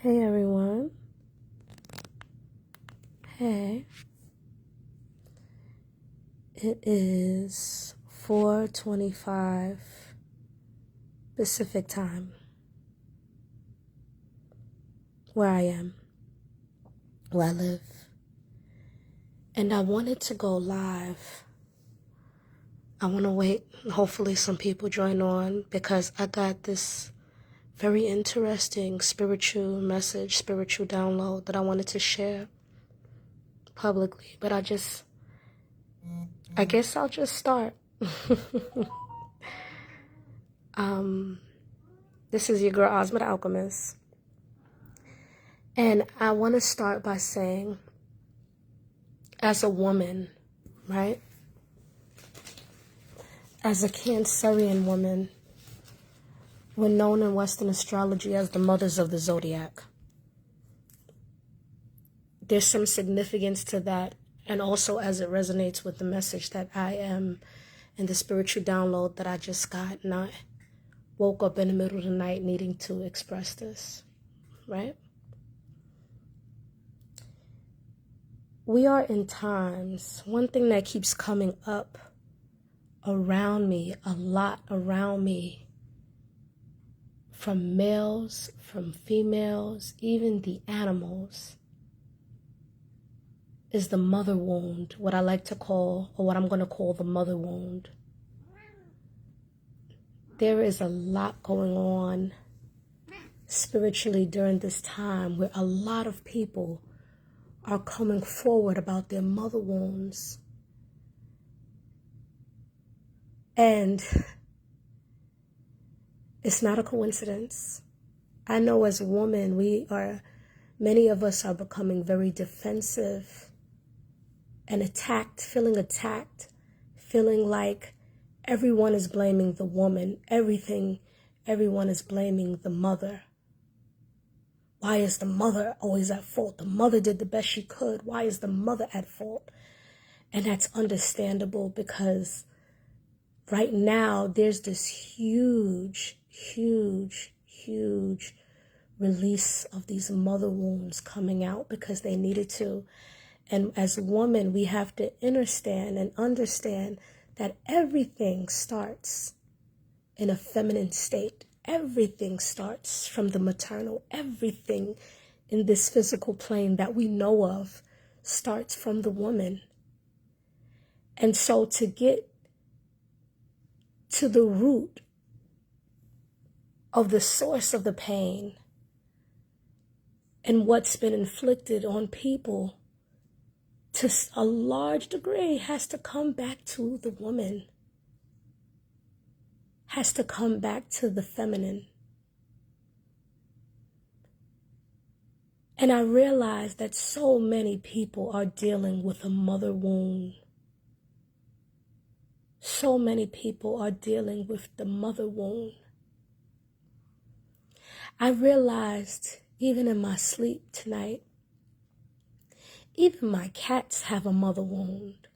Hey everyone. Hey. It is 4:25 Pacific time where I am, where I live. And I wanted to go live. I want to wait. Hopefully some people join on because I got this very interesting spiritual message, spiritual download that I wanted to share publicly. But I guess I'll just start. This is your girl Ozma the Alchemist. And I want to start by saying, as a woman, right? As a Cancerian woman, we're known in Western astrology as the mothers of the zodiac. There's some significance to that, and also as it resonates with the message that I am and the spiritual download that I just got, and I woke up in the middle of the night needing to express this, right? We are in times, one thing that keeps coming up around me, a lot around me, from males, from females, even the animals, is the mother wound, what I like to call, or what I'm going to call the mother wound. There is a lot going on spiritually during this time where a lot of people are coming forward about their mother wounds. And it's not a coincidence. I know as women, many of us are becoming very defensive and feeling attacked, feeling like everyone is blaming the woman, everyone is blaming the mother. Why is the mother always at fault? The mother did the best she could. Why is the mother at fault? And that's understandable because right now there's this huge release of these mother wounds coming out because they needed to. And as women, we have to understand that everything starts in a feminine state. Everything starts from the maternal. Everything in this physical plane that we know of starts from the woman. And so to get to the root of the source of the pain and what's been inflicted on people to a large degree has to come back to the woman, has to come back to the feminine. And I realize that so many people are dealing with a mother wound. So many people are dealing with the mother wound. I realized even in my sleep tonight, even my cats have a mother wound.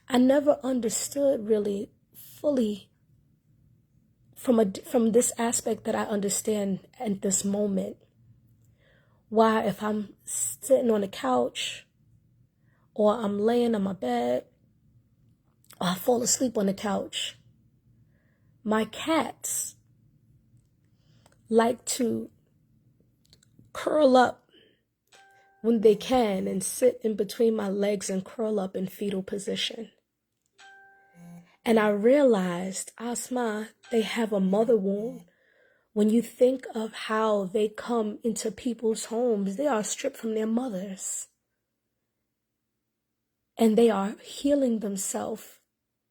I never understood really fully from this aspect that I understand at this moment, why if I'm sitting on the couch or I'm laying on my bed or I fall asleep on the couch, my cats like to curl up when they can and sit in between my legs and curl up in fetal position. And I realized, Asma, they have a mother wound. When you think of how they come into people's homes, they are stripped from their mothers. And they are healing themselves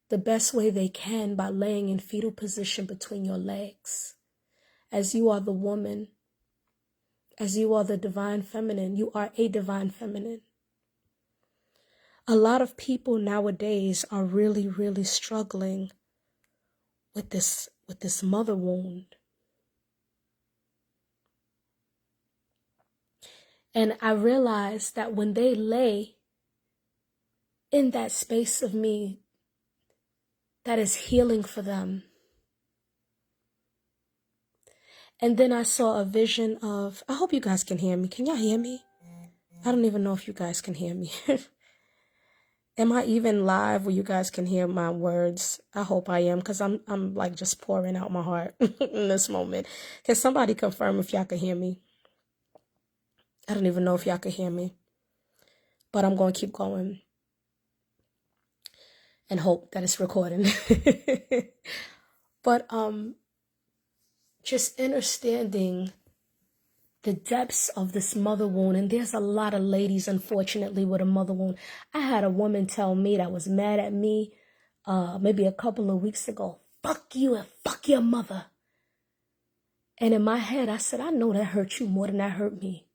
the best way they can by laying in fetal position between your legs. As you are the woman, as you are the divine feminine, you are a divine feminine. A lot of people nowadays are really struggling with this mother wound. And I realized that when they lay in that space of me that is healing for them, And then I saw a vision of, I hope you guys can hear me. Can y'all hear me? I don't even know if you guys can hear me. Am I even live where you guys can hear my words? I hope I am, because I'm like just pouring out my heart in this moment. Can somebody confirm if y'all can hear me? I don't even know if y'all can hear me, but I'm going to keep going and hope that it's recording. But just understanding the depths of this mother wound. And there's a lot of ladies, unfortunately, with a mother wound. I had a woman tell me that was mad at me maybe a couple of weeks ago. Fuck you and fuck your mother. And in my head, I said, I know that hurt you more than that hurt me.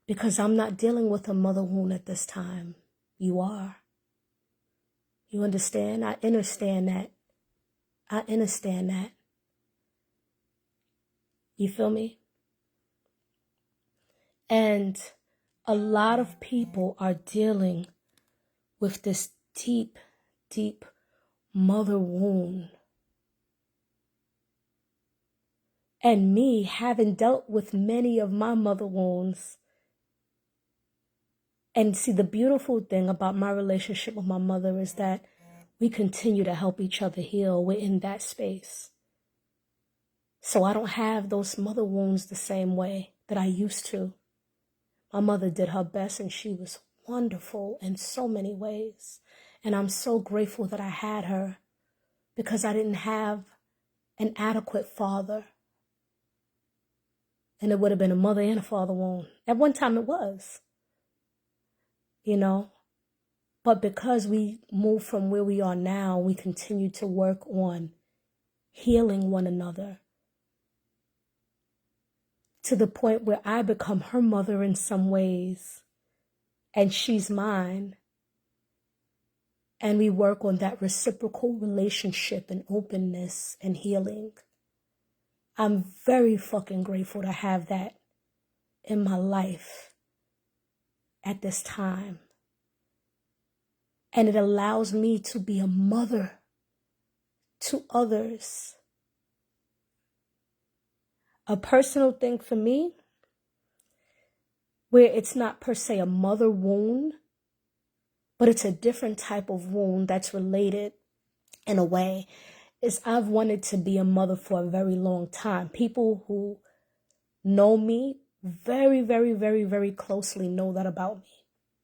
Because I'm not dealing with a mother wound at this time. You are. You understand? I understand that. I understand that. You feel me? And a lot of people are dealing with this deep, deep mother wound. And me, having dealt with many of my mother wounds. And see, the beautiful thing about my relationship with my mother is that we continue to help each other heal. We're in that space. So I don't have those mother wounds the same way that I used to. My mother did her best and she was wonderful in so many ways. And I'm so grateful that I had her because I didn't have an adequate father. And it would have been a mother and a father wound. At one time it was, you know. But because we moved from where we are now, we continue to work on healing one another to the point where I become her mother in some ways and she's mine. And we work on that reciprocal relationship and openness and healing. I'm very fucking grateful to have that in my life at this time. And it allows me to be a mother to others. A personal thing for me, where it's not per se a mother wound, but it's a different type of wound that's related in a way, is I've wanted to be a mother for a very long time. People who know me very, very, very, very closely know that about me.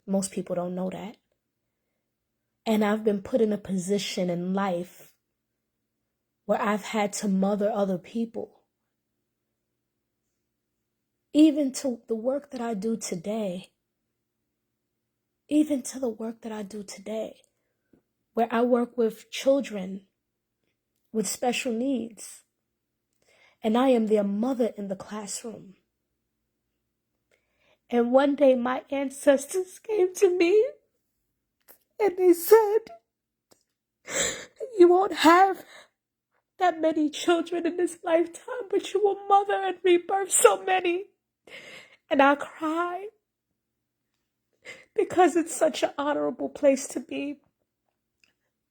Most people don't know that. And I've been put in a position in life where I've had to mother other people. Even to the work that I do today. Even to the work that I do today. Where I work with children with special needs. And I am their mother in the classroom. And one day my ancestors came to me and they said, you won't have that many children in this lifetime, but you will mother and rebirth so many. And I cried because it's such an honorable place to be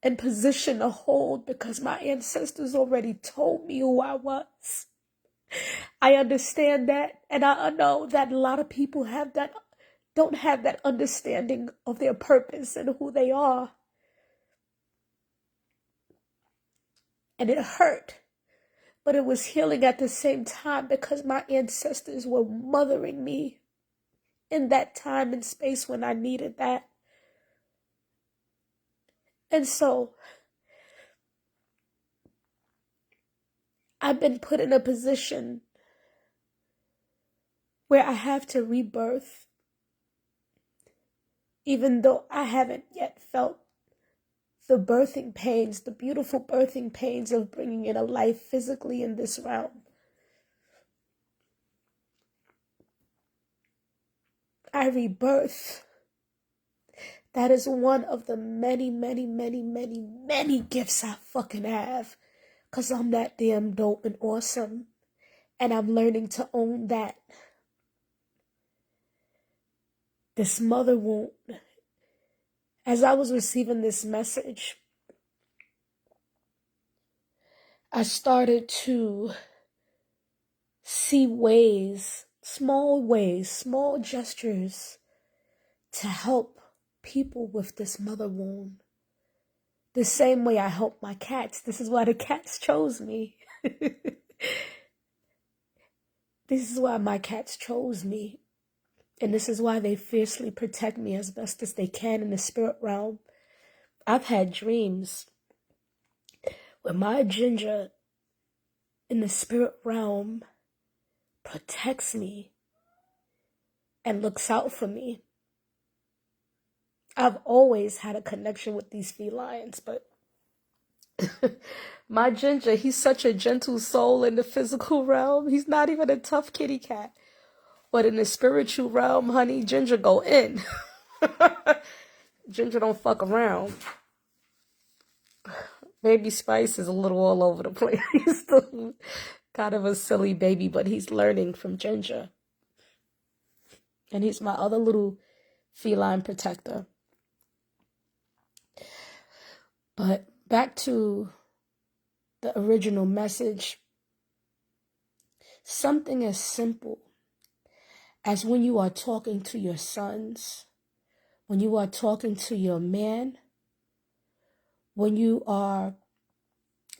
and position to hold, because my ancestors already told me who I was. I understand that, and I know that a lot of people don't have that understanding of their purpose and who they are. And it hurt, but it was healing at the same time because my ancestors were mothering me in that time and space when I needed that. And so I've been put in a position where I have to rebirth, even though I haven't yet felt the birthing pains, the beautiful birthing pains of bringing in a life physically in this realm. I rebirth. That is one of the many, many, many, many, many gifts I fucking have. Because I'm that damn dope and awesome. And I'm learning to own that. This mother wound. As I was receiving this message, I started to see ways, small gestures to help people with this mother wound. The same way I help my cats. This is why the cats chose me. This is why my cats chose me. And this is why they fiercely protect me as best as they can in the spirit realm. I've had dreams where my Ginger in the spirit realm protects me and looks out for me. I've always had a connection with these felines, but my Ginger, he's such a gentle soul in the physical realm. He's not even a tough kitty cat. But in the spiritual realm, honey, Ginger go in. Ginger don't fuck around. Baby Spice is a little all over the place. He's still kind of a silly baby, but he's learning from Ginger. And he's my other little feline protector. But back to the original message. Something as simple as when you are talking to your sons, when you are talking to your man, when you are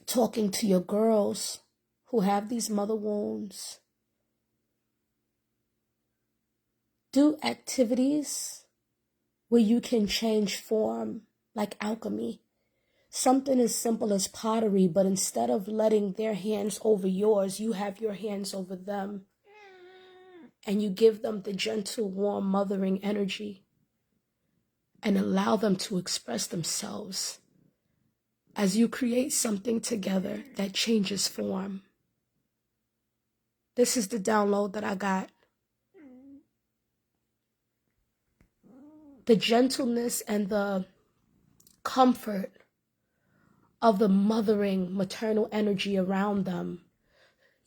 talking to your girls who have these mother wounds. Do activities where you can change form, like alchemy. Something as simple as pottery, but instead of letting their hands over yours, you have your hands over them. And you give them the gentle, warm, mothering energy and allow them to express themselves as you create something together that changes form. This is the download that I got. The gentleness and the comfort of the mothering maternal energy around them.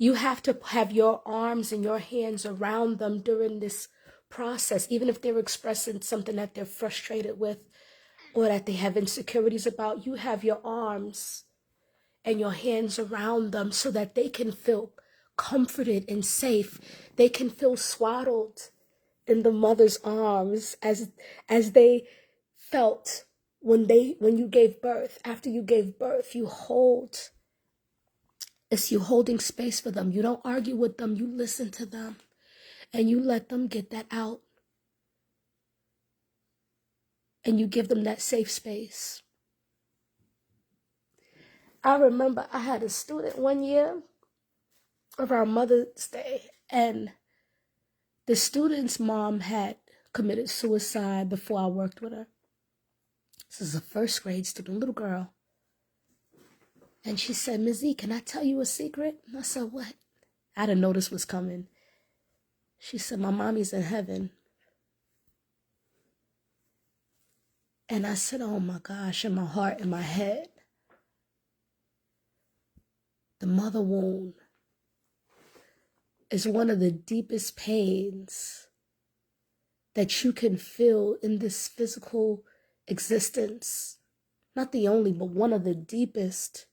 You have to have your arms and your hands around them during this process, even if they're expressing something that they're frustrated with or that they have insecurities about. You have your arms and your hands around them so that they can feel comforted and safe. They can feel swaddled in the mother's arms as they felt when you gave birth. After you gave birth, you hold. It's you holding space for them. You don't argue with them. You listen to them and you let them get that out. And you give them that safe space. I remember I had a student one year around Mother's Day, and the student's mom had committed suicide before I worked with her. This is a first grade student, little girl. And she said, "Ms. E, can I tell you a secret?" And I said, "What?" I didn't know this was coming. She said, "My mommy's in heaven." And I said, "Oh my gosh," in my heart, in my head. The mother wound is one of the deepest pains that you can feel in this physical existence. Not the only, but one of the deepest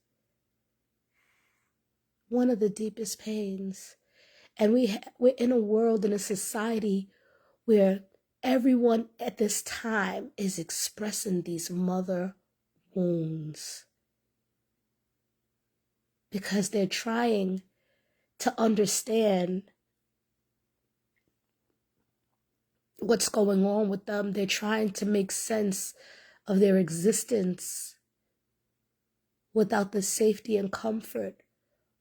pains. And we're in a world, in a society where everyone at this time is expressing these mother wounds because they're trying to understand what's going on with them. They're trying to make sense of their existence without the safety and comfort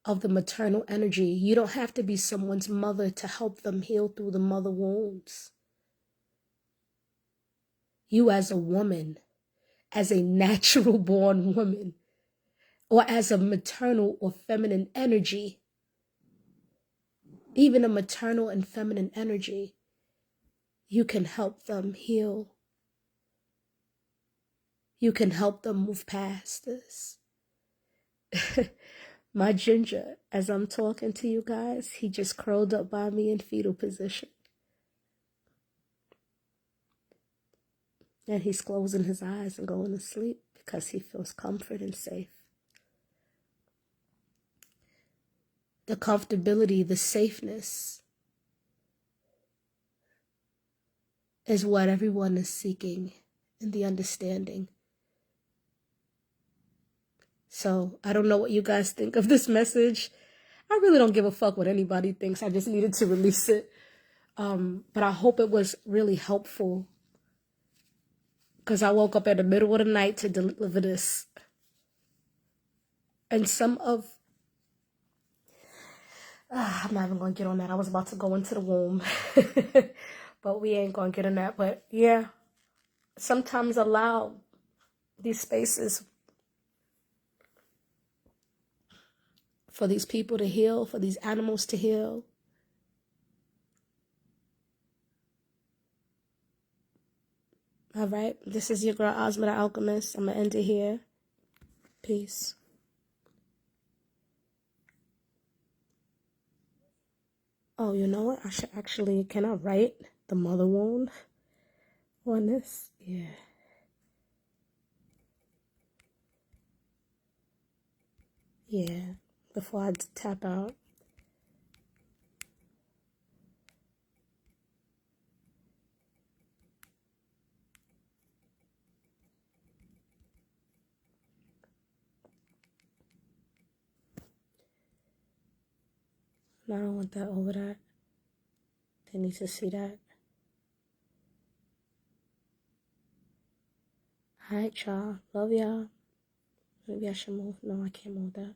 of the maternal energy. You don't have to be someone's mother to help them heal through the mother wounds. You as a woman, as a natural born woman, or as a maternal or feminine energy, even a maternal and feminine energy, you can help them heal. You can help them move past this. My Ginger, as I'm talking to you guys, he just curled up by me in fetal position. And he's closing his eyes and going to sleep because he feels comfort and safe. The comfortability, the safeness is what everyone is seeking, and the understanding. So I don't know what you guys think of this message. I really don't give a fuck what anybody thinks. I just needed to release it. But I hope it was really helpful, because I woke up in the middle of the night to deliver this. And some of, I'm not even going to get on that. I was about to go into the womb, but we ain't going to get on that. But yeah, sometimes allow these spaces for these people to heal, for these animals to heal. All right, this is your girl Ozma the Alchemist. I'm going to end it here. Peace. Oh, you know what? I should actually, can I write the mother wound on this? Yeah. Yeah, before I tap out. I don't want that over that. They need to see that. All right, y'all. Love y'all. Maybe I should move. No, I can't move that.